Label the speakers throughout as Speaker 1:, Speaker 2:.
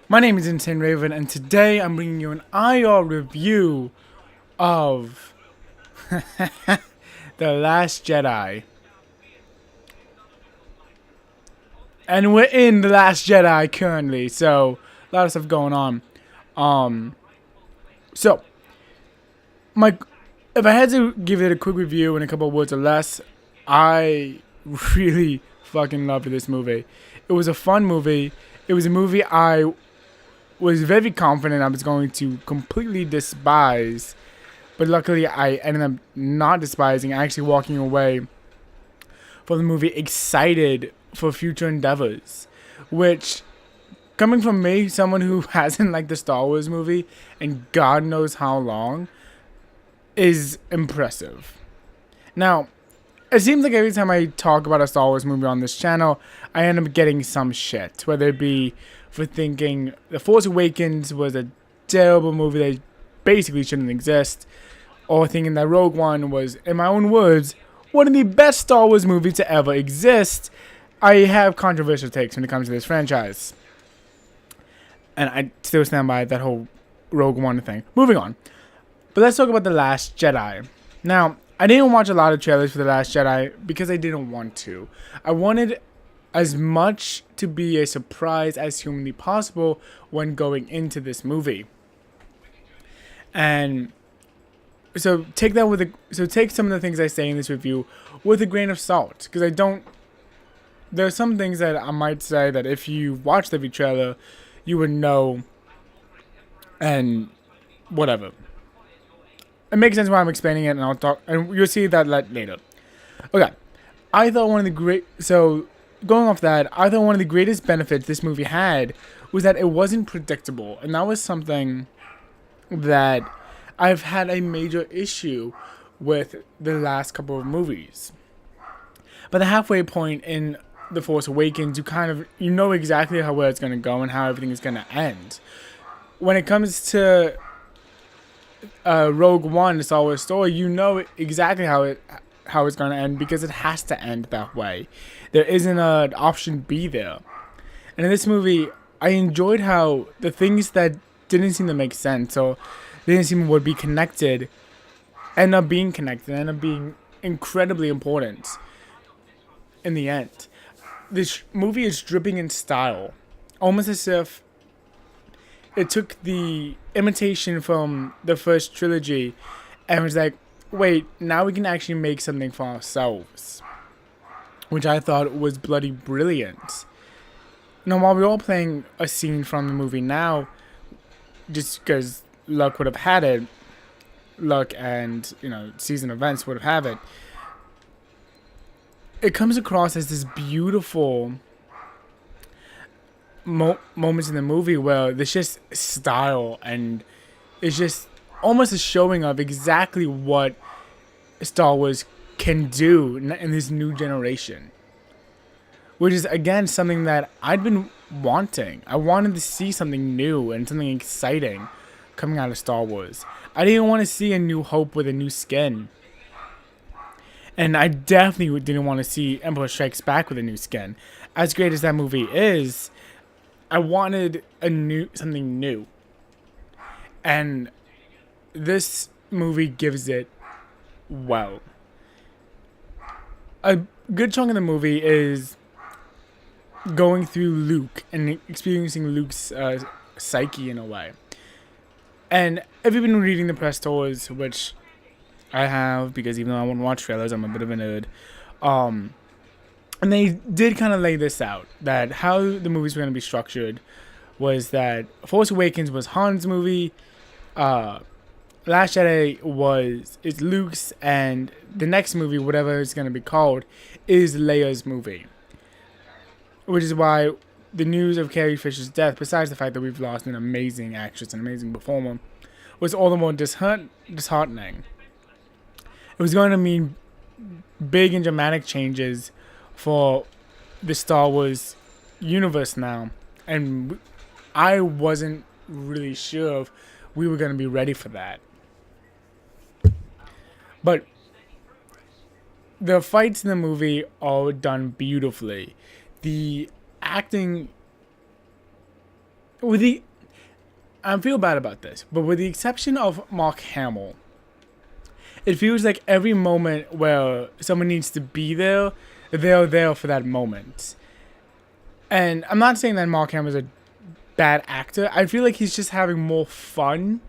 Speaker 1: My name is Insane Raven, and today I'm bringing you an IR review of The Last Jedi. And we're in The Last Jedi currently, so a lot of stuff going on. Um, so, my, if I had to give it a quick review in a couple of words or less, I really fucking loved this movie. It was a fun movie. It was a movie I was very confident I was going to completely despise, but luckily I ended up not despising, actually walking away from the movie excited for future endeavors. Which, coming from me, someone who hasn't liked the Star Wars movie and God knows how long, is impressive. Now, it seems like every time I talk about a Star Wars movie on this channel, I end up getting some shit. Whether it be for thinking The Force Awakens was a terrible movie that basically shouldn't exist, or thinking that Rogue One was, in my own words, one of the best Star Wars movies to ever exist. I have controversial takes when it comes to this franchise. And I still stand by that whole Rogue One thing. Moving on. But let's talk about The Last Jedi. Now, I didn't watch a lot of trailers for The Last Jedi because I didn't want to. I wanted as much to be a surprise as humanly possible when going into this movie. And so take some of the things I say in this review with a grain of salt, because there are some things that I might say that if you watched every trailer, you would know, and whatever. It makes sense why I'm explaining it, and you'll see that later. Okay, I thought going off that, I thought one of the greatest benefits this movie had was that it wasn't predictable, and that was something that I've had a major issue with the last couple of movies. But the halfway point in The Force Awakens, you know exactly where it's going to go and how everything is going to end. When it comes to Rogue One, the Star Wars story, you know exactly how it's going to end because it has to end that way. There isn't an option B there. And in this movie, I enjoyed how the things that didn't seem to make sense or didn't seem would be connected end up being connected, end up being incredibly important in the end. This movie is dripping in style, almost as if it took the imitation from the first trilogy and was like, wait, now we can actually make something for ourselves. Which I thought was bloody brilliant. Now, while we're all playing a scene from the movie now, just because luck would have had it, luck and, season events would have it, it comes across as this beautiful moments in the movie where there's just style and it's just almost a showing of exactly what Star Wars can do in this new generation, which is again something that I'd been wanting. I wanted to see something new and something exciting coming out of Star Wars. I didn't want to see a New Hope with a new skin, and I definitely didn't want to see Empire Strikes Back with a new skin. As great as that movie is, I wanted something new, and this movie gives it well. A good chunk of the movie is going through Luke and experiencing Luke's psyche in a way. And if you've been reading the press tours, which I have, because even though I won't watch trailers, I'm a bit of a nerd. And they did kind of lay this out, that how the movies were going to be structured was that Force Awakens was Han's movie, Last Jedi is Luke's, and the next movie, whatever it's going to be called, is Leia's movie. Which is why the news of Carrie Fisher's death, besides the fact that we've lost an amazing actress, an amazing performer, was all the more disheartening. It was going to mean big and dramatic changes for the Star Wars universe now, and I wasn't really sure if we were going to be ready for that. But the fights in the movie are done beautifully. The acting with the I feel bad about this, but with the exception of Mark Hamill, it feels like every moment where someone needs to be there, they're there for that moment. And I'm not saying that Mark Hamill is a bad actor. I feel like he's just having more fun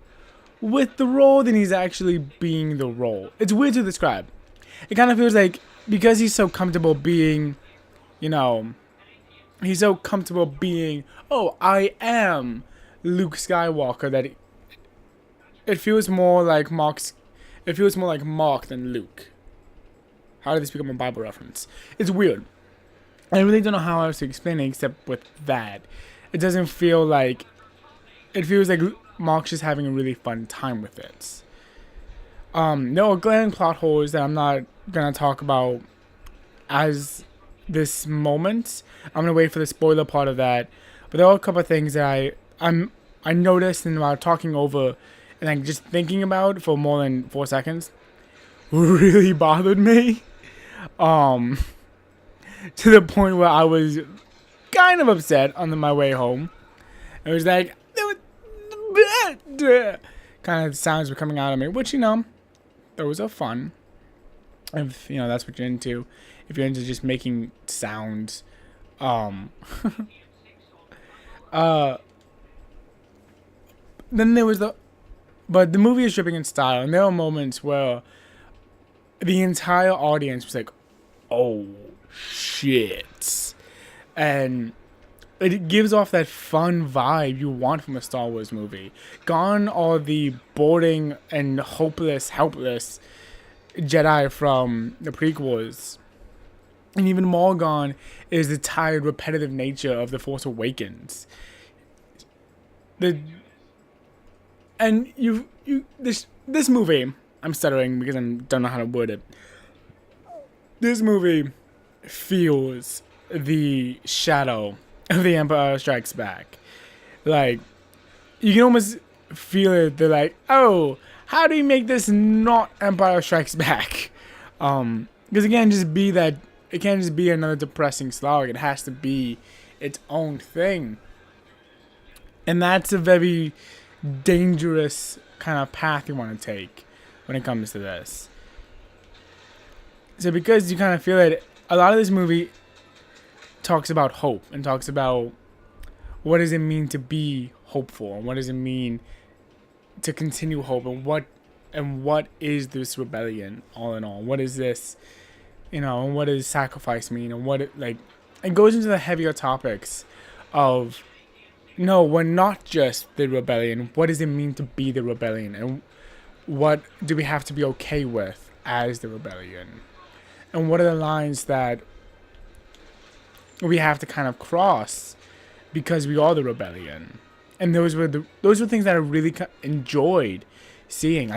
Speaker 1: with the role than he's actually being the role. It's weird to describe. It kind of feels like because he's so comfortable being, you know, he's so comfortable being, oh, I am Luke Skywalker, that it feels more like it feels more like Mark than Luke. How did this become a Bible reference? It's weird. I really don't know how else to explain it except with that. It doesn't feel like, it feels like Mark's just having a really fun time with it. There are glaring plot holes that I'm not gonna talk about as this moment. I'm gonna wait for the spoiler part of that. But there are a couple of things that I noticed and while talking over and like just thinking about for more than 4 seconds really bothered me. To the point where I was kind of upset on my way home. It was like kind of sounds were coming out of me, which those are fun. If that's what you're into. If you're into just making sounds. Then there was but the movie is dripping in style, and there are moments where the entire audience was like, oh shit. And it gives off that fun vibe you want from a Star Wars movie. Gone are the boring and helpless Jedi from the prequels. And even more gone is the tired, repetitive nature of The Force Awakens. This movie, I'm stuttering because I don't know how to word it. This movie feels the shadow of The Empire Strikes Back. Like, you can almost feel it. They're like, oh, how do you make this not Empire Strikes Back? Because it can't just be that. It can't just be another depressing slog. It has to be its own thing. And that's a very dangerous kind of path you want to take when it comes to this. So because you kind of feel it, a lot of this movie talks about hope and talks about what does it mean to be hopeful and what does it mean to continue hope and what is this rebellion all in all? What is this, and what does sacrifice mean and it goes into the heavier topics of no, we're not just the rebellion. What does it mean to be the rebellion? And what do we have to be okay with as the rebellion? And what are the lines that we have to kind of cross because we are the rebellion? And those were things that I really enjoyed seeing.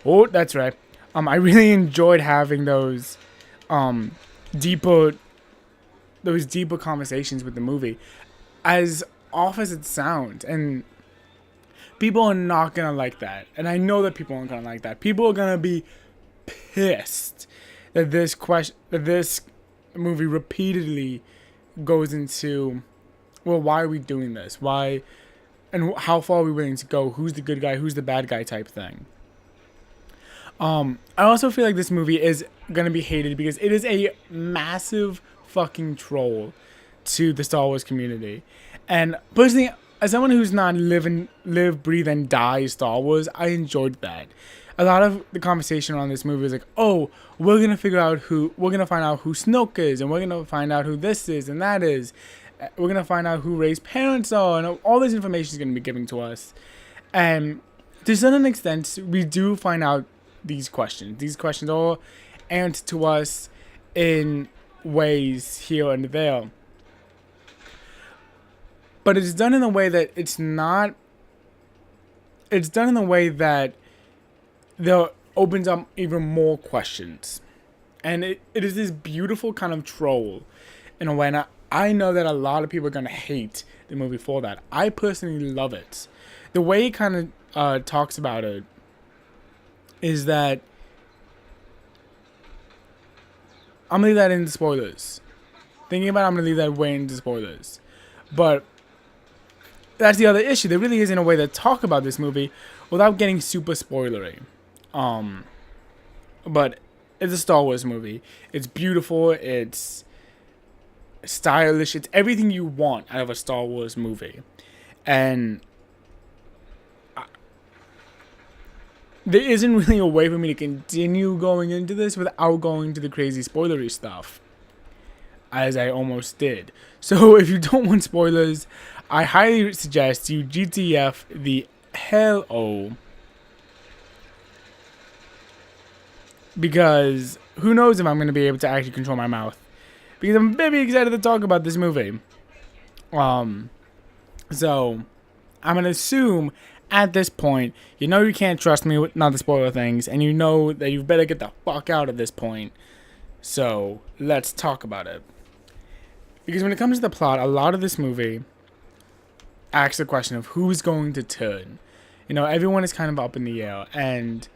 Speaker 1: That's right. I really enjoyed having those deeper conversations with the movie. As off as it sounds, and people are not gonna like that, and I know that people aren't gonna like that. People are gonna be pissed that this movie repeatedly goes into, well, why are we doing this? Why, and how far are we willing to go? Who's the good guy? Who's the bad guy? Type thing. I also feel like this movie is gonna be hated because it is a massive fucking troll to the Star Wars community. And personally, as someone who's not live, breathe, and die Star Wars, I enjoyed that. A lot of the conversation around this movie was like, oh, we're gonna find out who Snoke is, and we're gonna find out who this is and that is. We're gonna find out who Rey's parents are, and all this information is gonna be given to us. And to a certain extent, we do find out these questions. These questions are answered to us in ways here and there. But it's done in a way that it's done in a way that there opens up even more questions. And it is this beautiful kind of troll in a way. And I know that a lot of people are going to hate the movie for that. I personally love it. The way it kind of talks about it is that I'm going to leave that into spoilers. Thinking about it, I'm going to leave that way into spoilers. But that's the other issue. There really isn't a way to talk about this movie without getting super spoilery. But it's a Star Wars movie. It's beautiful. It's stylish. It's everything you want out of a Star Wars movie. And there isn't really a way for me to continue going into this without going to the crazy spoilery stuff, as I almost did. So if you don't want spoilers, I highly suggest you GTF the hell O. Because who knows if I'm going to be able to actually control my mouth. Because I'm very excited to talk about this movie. So I'm going to assume at this point, you know you can't trust me with not to spoil things, and you know that you better get the fuck out at this point. So let's talk about it. Because when it comes to the plot, a lot of this movie asks the question of who's going to turn. You know, everyone is kind of up in the air, and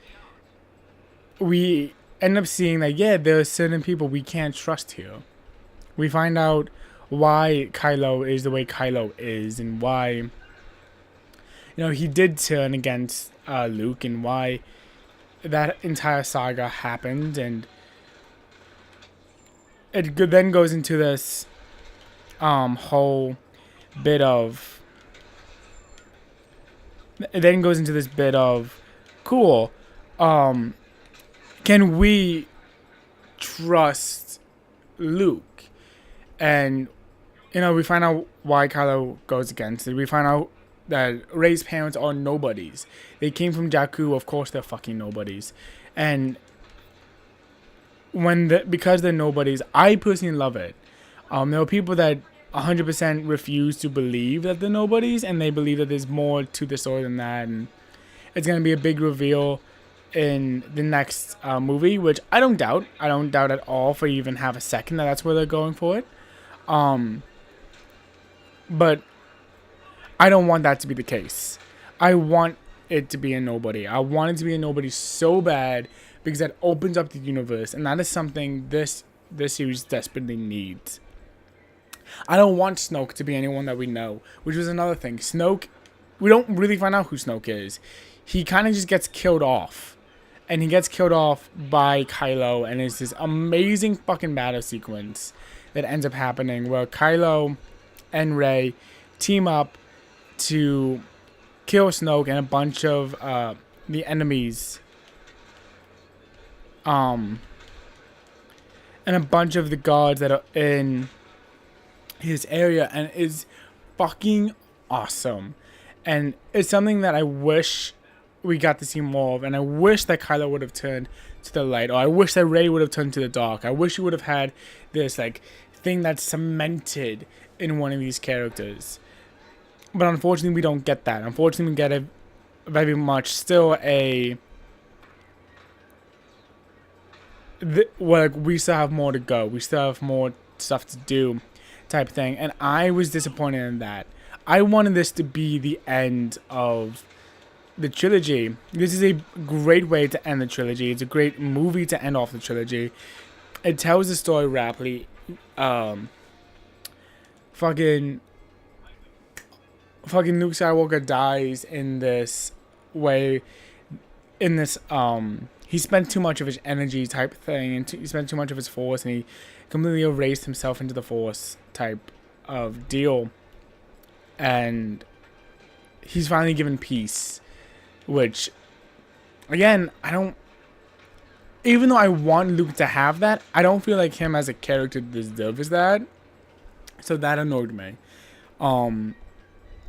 Speaker 1: we end up seeing that, yeah, there are certain people we can't trust here. We find out why Kylo is the way Kylo is, and why, you know, he did turn against Luke, and why that entire saga happened. And it then goes into this whole bit of, it then goes into this bit of, cool, can we trust Luke? And, you know, we find out why Kylo goes against it. We find out that Rey's parents are nobodies. They came from Jakku. Of course they're fucking nobodies. And because they're nobodies, I personally love it. There are people that 100% refuse to believe that they're nobodies, and they believe that there's more to the story than that. And it's going to be a big reveal in the next movie, which I don't doubt. I don't doubt at all for even half a second that that's where they're going for it. But I don't want that to be the case. I want it to be a nobody. I want it to be a nobody so bad because that opens up the universe, and that is something this series desperately needs. I don't want Snoke to be anyone that we know, which was another thing. Snoke, we don't really find out who Snoke is. He kind of just gets killed off, and he gets killed off by Kylo, and it's this amazing fucking battle sequence that ends up happening where Kylo and Rey team up to kill Snoke and a bunch of the enemies, and a bunch of the guards that are in his area, and it's fucking awesome. And it's something that I wish we got to see more of, and I wish that Kylo would have turned to the light, or I wish that Rey would have turned to the dark. I wish he would have had this like thing that's cemented in one of these characters. But unfortunately we don't get that. Unfortunately we get a very much still a we still have more to go. We still have more stuff to do type thing. And I was disappointed in that. I wanted this to be the end of the trilogy. This is a great way to end the trilogy. It's a great movie to end off the trilogy. It tells the story rapidly. Fucking Luke Skywalker dies in this way. In this, he spent too much of his energy type thing, and he spent too much of his force, and he completely erased himself into the force type of deal. And he's finally given peace, which, again, I don't, even though I want Luke to have that, I don't feel like him as a character deserves that. So that annoyed me.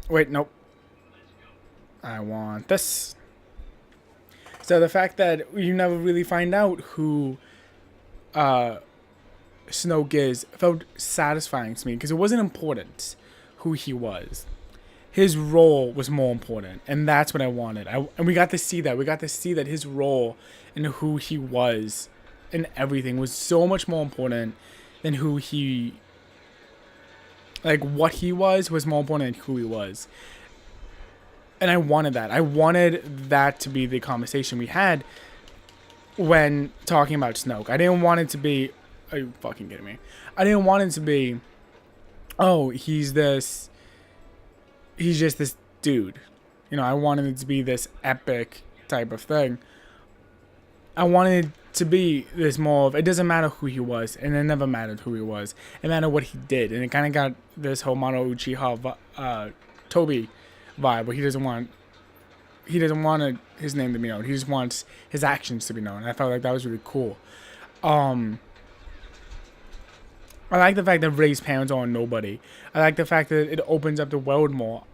Speaker 1: Wait, nope. I want this. So the fact that you never really find out who Snoke is felt satisfying to me, because it wasn't important who he was. His role was more important, and that's what I wanted. And we got to see that. We got to see that his role and who he was and everything was so much more important than who he... Like, what he was more important than who he was. And I wanted that. I wanted that to be the conversation we had when talking about Snoke. I didn't want it to be... Are you fucking kidding me? I didn't want it to be... Oh, he's this... he's just this dude. You know, I wanted it to be this epic type of thing. I wanted it to be this more of, it doesn't matter who he was, and it never mattered who he was. It mattered what he did, and it kind of got this whole Mamoru Uchiha Toby vibe, where he doesn't want his name to be known. He just wants his actions to be known. And I felt like that was really cool. I like the fact that Rey's parents are nobody. I like the fact that it opens up the world more.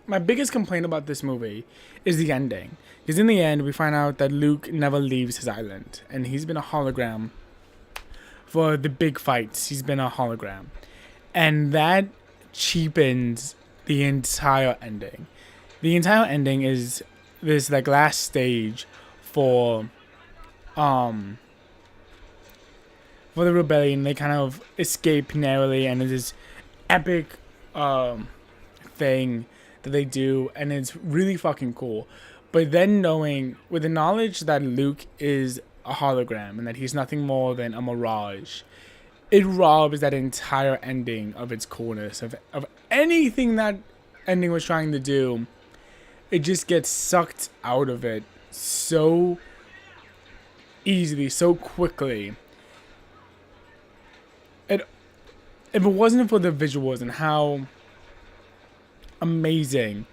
Speaker 1: My biggest complaint about this movie is the ending. Because in the end, we find out that Luke never leaves his island. And he's been a hologram for the big fights. He's been a hologram. And that cheapens the entire ending. The entire ending is this like last stage for the rebellion. They kind of escape narrowly, and it's this epic thing that they do, and it's really fucking cool. But then knowing, with the knowledge that Luke is a hologram and that he's nothing more than a mirage, it robs that entire ending of its coolness, of anything that ending was trying to do. It just gets sucked out of it so easily, so quickly. If it wasn't for the visuals and how amazing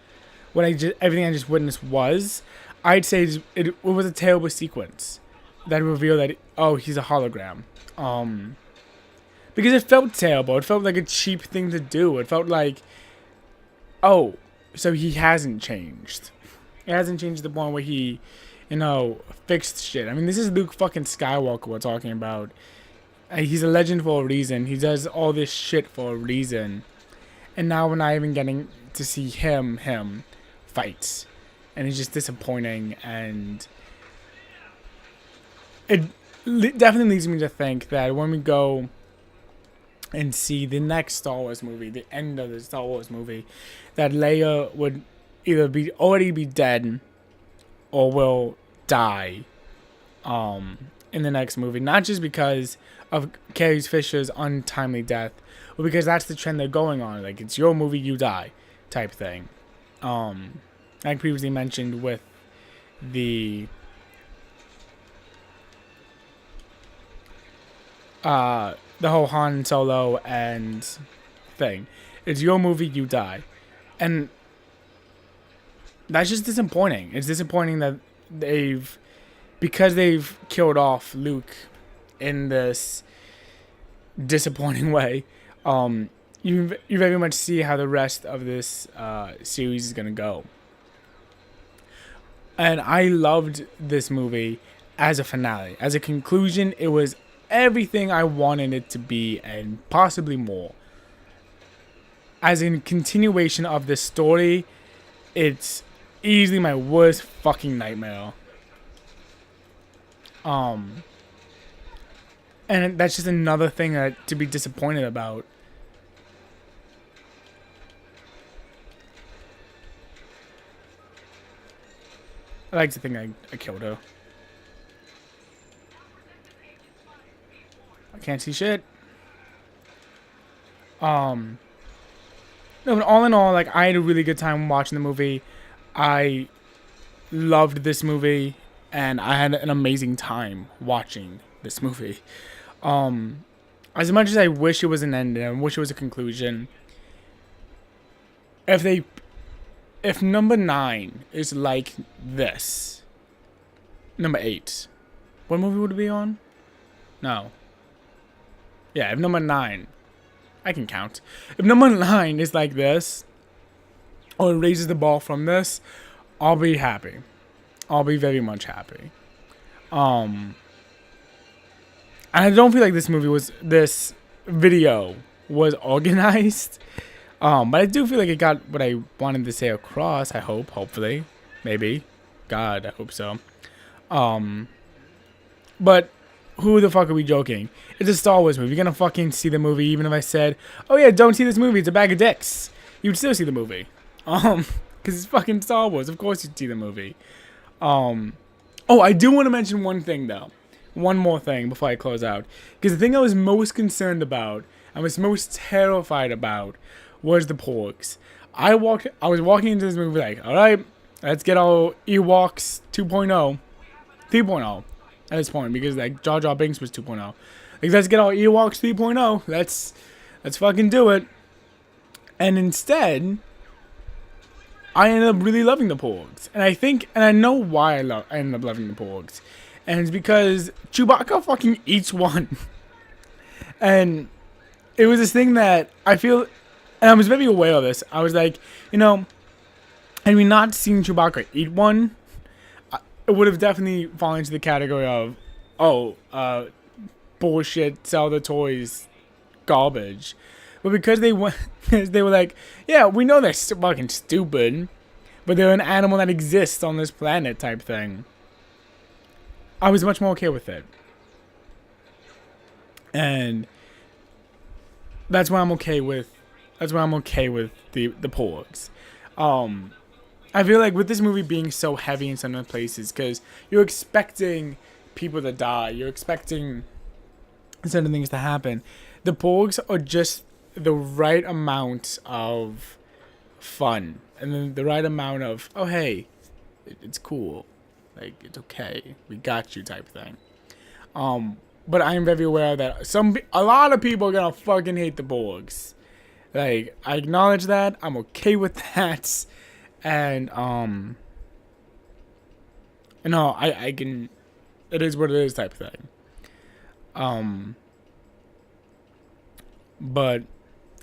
Speaker 1: everything I just witnessed was, I'd say it was a terrible sequence that revealed that, oh, he's a hologram. Because it felt terrible. It felt like a cheap thing to do. It felt like, oh, so he hasn't changed. It hasn't changed to the point where he, fixed shit. I mean, this is Luke fucking Skywalker we're talking about. He's a legend for a reason. He does all this shit for a reason. And now we're not even getting to see him fight. And it's just disappointing. And it definitely leads me to think that when we go and see the next Star Wars movie, the end of the Star Wars movie, that Leia would either already be dead or will die in the next movie. Not just because of Carrie Fisher's untimely death, but because that's the trend they're going on. Like, it's your movie, you die type thing. Like previously mentioned with the whole Han Solo and thing. It's your movie, you die. And that's just disappointing. It's disappointing that because they've killed off Luke in this disappointing way, you very much see how the rest of this series is going to go. And I loved this movie as a finale. As a conclusion, it was everything I wanted it to be and possibly more. As in continuation of this story, it's easily my worst fucking nightmare. And that's just another thing to be disappointed about. I like to think I killed her. I can't see shit. No, but all in all, like, I had a really good time watching the movie. I loved this movie, and I had an amazing time watching this movie. As much as I wish it was an ending, I wish it was a conclusion. If number 9 is like this, number 8, what movie would it be on? No. Yeah, if number 9, I can count. If number 9 is like this, or it raises the bar from this, I'll be happy. I'll be very much happy. And I don't feel like this video was organized. But I do feel like it got what I wanted to say across, I hope, hopefully. Maybe. God, I hope so. But who the fuck are we joking? It's a Star Wars movie. You're gonna fucking see the movie even if I said, oh yeah, don't see this movie, it's a bag of dicks. You would still see the movie. Because it's fucking Star Wars. Of course you'd see the movie. Oh, I do want to mention one thing, though. One more thing before I close out. Because the thing I was most concerned about, I was most terrified about, was the Porgs. I was walking into this movie like, all right, let's get our Ewoks 2.0, 3.0 at this point, because like Jar Jar Binks was 2.0. Like, let's get our Ewoks 3.0. Let's fucking do it. And instead, I ended up really loving the Porgs. And I know why I ended up loving the Porgs. And it's because Chewbacca fucking eats one. And it was this thing that I feel, and I was very aware of this. I was like, had we not seen Chewbacca eat one, it would have definitely fallen into the category of, bullshit, sell the toys, garbage. But because they were like, yeah, we know they're fucking stupid, but they're an animal that exists on this planet type thing, I was much more okay with it. And that's why I'm okay with the Porgs. I feel like with this movie being so heavy in some of the places, because you're expecting people to die, you're expecting certain things to happen. The Porgs are just the right amount of fun, and then the right amount of, oh hey, it's cool, like it's okay, we got you type thing. But I am very aware that a lot of people are gonna fucking hate the Porgs. Like, I acknowledge that. I'm okay with that. And no, I can. It is what it is type of thing. But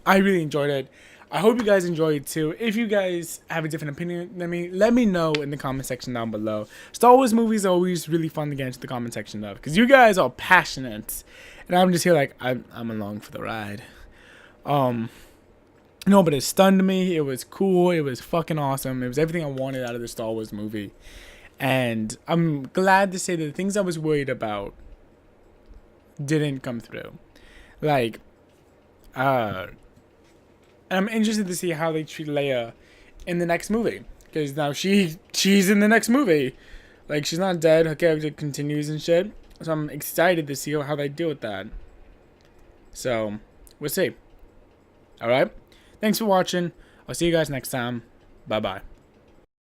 Speaker 1: I really enjoyed it. I hope you guys enjoyed it too. If you guys have a different opinion than me, let me know in the comment section down below. Star Wars movies are always really fun to get into the comment section of, because you guys are passionate, and I'm just here like I'm along for the ride. No, but it stunned me. It was cool. It was fucking awesome. It was everything I wanted out of the Star Wars movie, and I'm glad to say that the things I was worried about didn't come through. Like, and I'm interested to see how they treat Leia in the next movie, because now she's in the next movie. Like, she's not dead. Her character continues and shit. So I'm excited to see how they deal with that. So we'll see. All right. Thanks for watching. I'll see you guys next time. Bye bye.